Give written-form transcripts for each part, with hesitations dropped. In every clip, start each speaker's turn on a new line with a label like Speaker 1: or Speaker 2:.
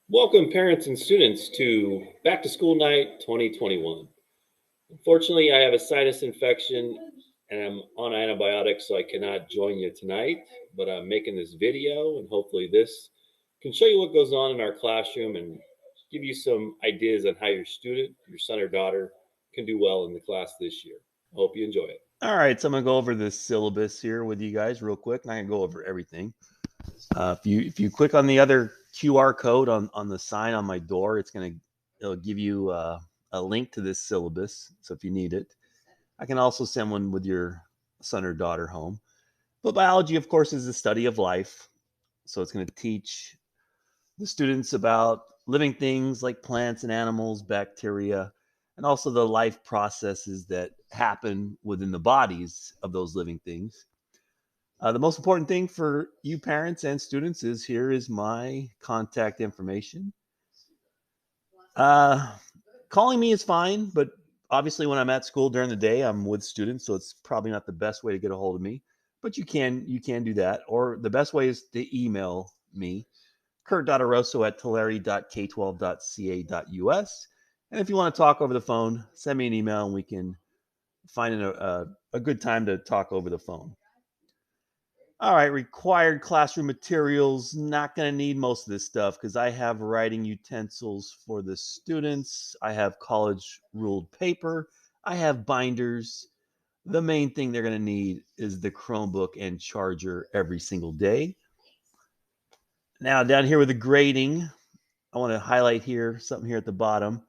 Speaker 1: Welcome, parents and students, to Back to School Night 2021. Unfortunately, I have a sinus infection and I'm on antibiotics, so I cannot join you tonight. But I'm making this video, and hopefully, this can show you what goes on in our classroom and give you some ideas on how your student, your son or daughter, can do well in the class this year. I hope you enjoy it.
Speaker 2: All right, so I'm gonna go over this syllabus here with you guys real quick, and I can go over everything. If you click on the other QR code on the sign on my door, it'll give you a link to this syllabus. So if you need it, I can also send one with your son or daughter home. But biology, of course, is the study of life. So it's going to teach the students about living things like plants and animals, bacteria, and also the life processes that happen within the bodies of those living things. The most important thing for you parents and students is here is my contact information. Uh, Calling me is fine, but obviously when I'm at school during the day, I'm with students, so it's probably not the best way to get a hold of me. But you can do that, or the best way is to email me, kurt.aroso@tulare.k12.ca.us. And if you want to talk over the phone, send me an email and we can find a good time to talk over the phone. All right, required classroom materials. Not going to need most of this stuff because I have writing utensils for the students. I have college ruled paper. I have binders. The main thing they're going to need is the Chromebook and charger every single day. Now, down here with the grading, I want to highlight here something here at the bottom.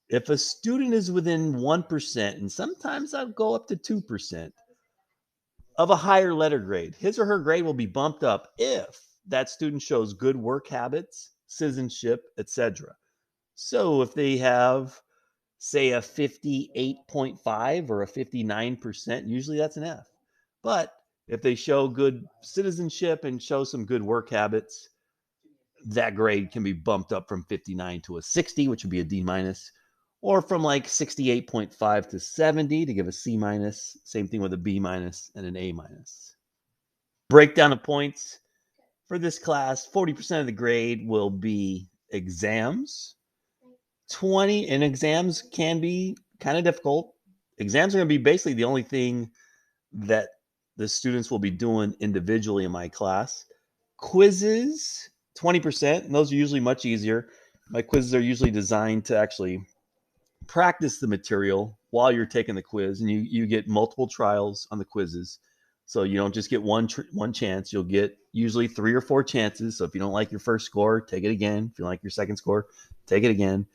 Speaker 2: If a student is within 1%, and sometimes I'll go up to 2%, of a higher letter grade, his or her grade will be bumped up if that student shows good work habits, citizenship, etc. So if they have, say, a 58.5 or a 59%, usually that's an F. But if they show good citizenship and show some good work habits, that grade can be bumped up from 59 to a 60, which would be a D minus, or from like 68.5 to 70 to give a C minus. Same thing with a B minus and an A minus. Breakdown of points for this class: 40% of the grade will be exams. 20, and exams can be kind of difficult. Exams are going to be basically the only thing that the students will be doing individually in my class. Quizzes, 20%, and those are usually much easier. My quizzes are usually designed to actually practice the material while you're taking the quiz, and you get multiple trials on the quizzes. So you don't just get one chance. You'll get usually 3 or 4 chances. So if you don't like your first score, take it again. If you don't like your second score, take it again.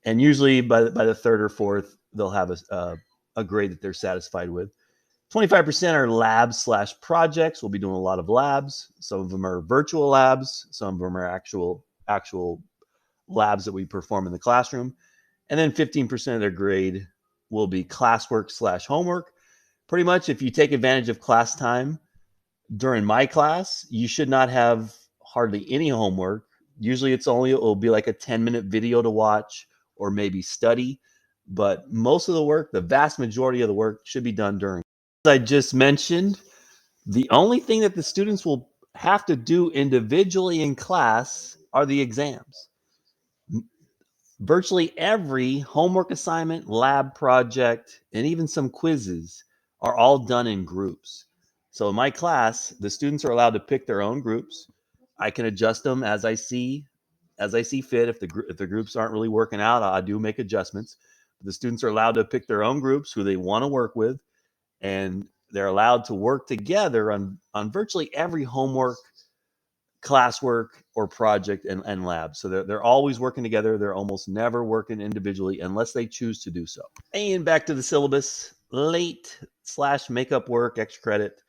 Speaker 2: And usually by the third or fourth, they'll have a grade that they're satisfied with. 25% are labs/projects. We'll be doing a lot of labs. Some of them are virtual labs. Some of them are actual labs that we perform in the classroom. And then 15% of their grade will be classwork/homework. Pretty much, if you take advantage of class time during my class, you should not have hardly any homework. Usually it'll be like a 10-minute video to watch or maybe study. But most of the work, the vast majority of the work, should be done during. As I just mentioned, the only thing that the students will have to do individually in class are the exams. Virtually every homework assignment, lab project, and even some quizzes are all done in groups. So in my class, the students are allowed to pick their own groups. I can adjust them as I see fit. If the groups aren't really working out, I do make adjustments. The students are allowed to pick their own groups who they want to work with, and they're allowed to work together on virtually every homework, classwork, or project and lab. So they're always working together. They're almost never working individually unless they choose to do so. And back to the syllabus: late/makeup work, extra credit.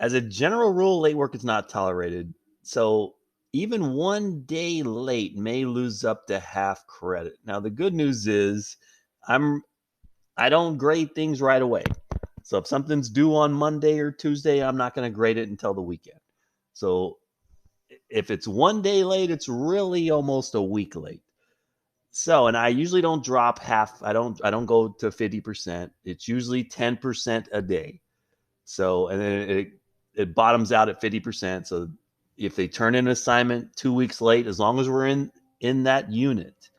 Speaker 2: As a general rule, late work is not tolerated. So even 1 day late may lose up to half credit. Now the good news is I'm I don't grade things right away. So if something's due on Monday or Tuesday, I'm not going to grade it until the weekend. So if it's 1 day late, it's really almost a week late. So, and I usually don't drop half. I don't go to 50%. It's usually 10% a day. So, and then it bottoms out at 50%. So if they turn in an assignment 2 weeks late, as long as we're in that unit.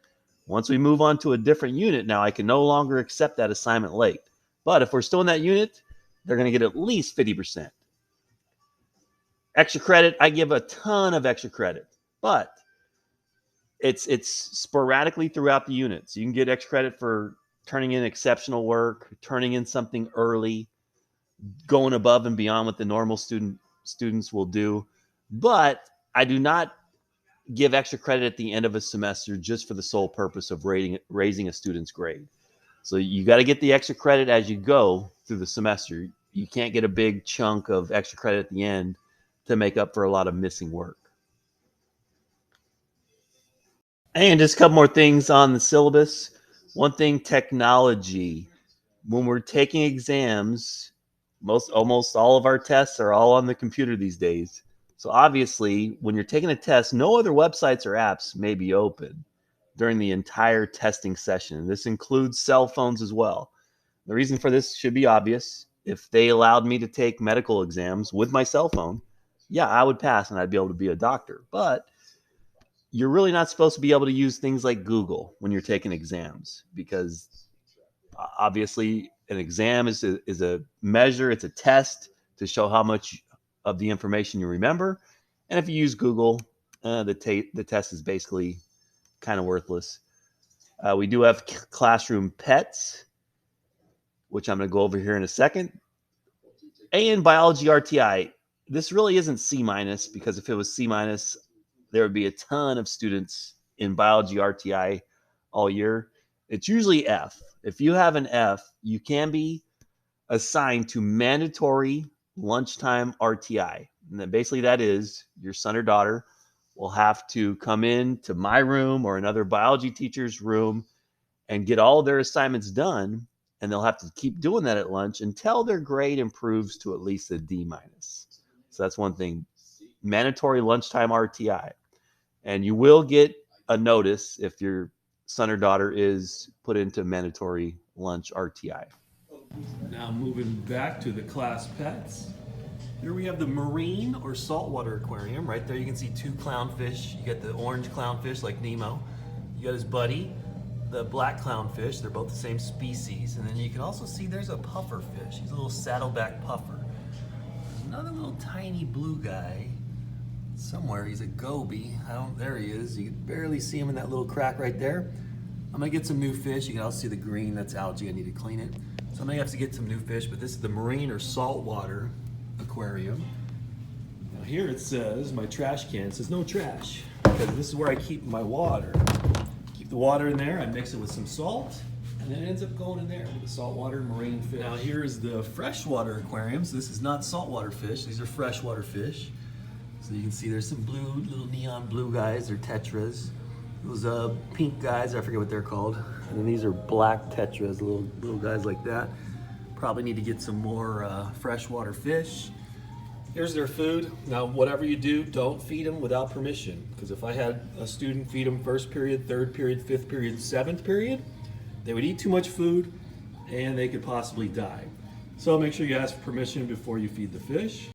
Speaker 2: Once we move on to a different unit, now I can no longer accept that assignment late. But if we're still in that unit, they're going to get at least 50%. Extra credit, I give a ton of extra credit, but it's sporadically throughout the units. You can get extra credit for turning in exceptional work, turning in something early, going above and beyond what the normal students will do. But I do not give extra credit at the end of a semester just for the sole purpose of raising a student's grade. So you got to get the extra credit as you go through the semester. You can't get a big chunk of extra credit at the end to make up for a lot of missing work. And just a couple more things on the syllabus. One thing, technology. When we're taking exams, almost all of our tests are all on the computer these days. So obviously, when you're taking a test, no other websites or apps may be open during the entire testing session. This includes cell phones as well. The reason for this should be obvious. If they allowed me to take medical exams with my cell phone, yeah, I would pass and I'd be able to be a doctor. But you're really not supposed to be able to use things like Google when you're taking exams, because obviously an exam is a measure, it's a test to show how much of the information you remember. And if you use Google, the test is basically kind of worthless. We do have classroom pets, which I'm going to go over here in a second. And biology RTI. This really isn't C minus, because if it was C minus, there would be a ton of students in biology RTI all year. It's usually F. If you have an F, you can be assigned to mandatory lunchtime RTI. And then basically that is your son or daughter will have to come in to my room or another biology teacher's room and get all their assignments done. And they'll have to keep doing that at lunch until their grade improves to at least a D minus. So that's one thing. Mandatory lunchtime RTI. And you will get a notice if your son or daughter is put into mandatory lunch RTI. Now moving back to the class pets. Here we have the marine or saltwater aquarium. Right there you can see 2 clownfish. You got the orange clownfish like Nemo. You got his buddy, the black clownfish. They're both the same species. And then you can also see there's a puffer fish. He's a little saddleback puffer. There's another little tiny blue guy. Somewhere he's a goby. There he is. You can barely see him in that little crack right there. I'm gonna get some new fish. You can also see the green, that's algae. I need to clean it. So I'm gonna have to get some new fish, but this is the marine or saltwater aquarium. Now here it says, my trash can, it says no trash, because this is where I keep my water. Keep the water in there, I mix it with some salt, and then it ends up going in there with the saltwater marine fish. Now here's the freshwater aquariums. This is not saltwater fish, these are freshwater fish. So you can see there's some blue, little neon blue guys, they're tetras. Those pink guys, I forget what they're called. And then these are black tetras, little guys like that. Probably need to get some more freshwater fish. Here's their food. Now, whatever you do, don't feed them without permission. Because if I had a student feed them first period, third period, fifth period, seventh period, they would eat too much food and they could possibly die. So make sure you ask permission before you feed the fish.